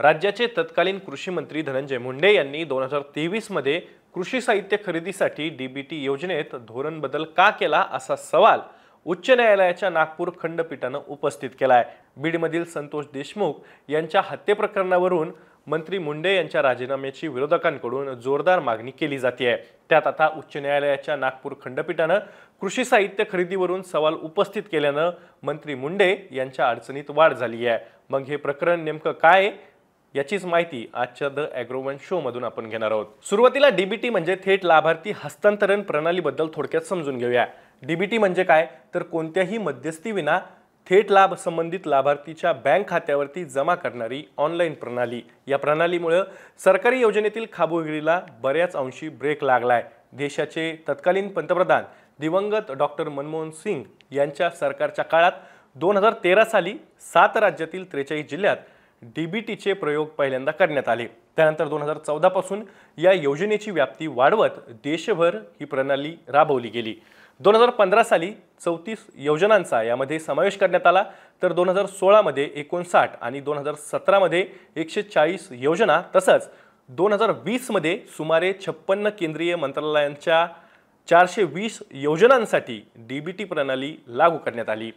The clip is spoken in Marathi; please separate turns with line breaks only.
राज्याचे तत्कालीन कृषी मंत्री धनंजय मुंडे यांनी 2023 मध्ये कृषी साहित्य खरेदीसाठी डीबीटी योजनेत धोरण बदल का केला असा सवाल उच्च न्यायालयाच्या नागपूर खंडपीठाने उपस्थित केलाय। बीडमधील संतोष देशमुख यांच्या हत्ये प्रकरणावरून मंत्री मुंडे यांच्या राजीनाम्याची विरोधकांकडून जोरदार मागणी केली जाते। त्यात आता उच्च न्यायालयाच्या नागपूर खंडपीठाने कृषी साहित्य खरेदीवरून सवाल उपस्थित केल्याने मंत्री मुंडे यांच्या अडचणीत वाढ झाली आहे। मग हे प्रकरण नेमकं काय आहे याचीच माहिती आजच्या द ॲग्रोवन शो मधून आपण घेणार आहोत। सुरुवातीला डीबीटी म्हणजे थेट लाभार्थी हस्तांतरण प्रणालीबद्दल थोडक्यात समजून घेऊया। डीबीटी म्हणजे काय तर कोणत्याही मध्यस्थीविना थेट लाभ संबंधित लाभार्थीच्या बँक खात्यावरती जमा करणारी ऑनलाईन प्रणाली। या प्रणालीमुळे सरकारी योजनेतील खाबोगिरीला बऱ्याच अंशी ब्रेक लागलाय। देशाचे तत्कालीन पंतप्रधान दिवंगत डॉक्टर मनमोहन सिंग यांच्या सरकारच्या काळात 2013 साली 7 राज्यातील 43 जिल्ह्यात डीबीटीचे प्रयोग पहिल्यांदा करण्यात आले। त्यानंतर 2014 पासून या योजनेची व्याप्ती वाढवत देशभर ही प्रणाली राबवली गेली। 2015 साली 34 योजनांचा यामध्ये समावेश करण्यात आला, तर 2016 मध्ये 59 आणि 2017 मध्ये 140 योजना तसंच 2020 मध्ये सुमारे 56 केंद्रीय मंत्रालयांच्या 420 योजनांसाठी डीबीटी प्रणाली लागू करण्यात आली।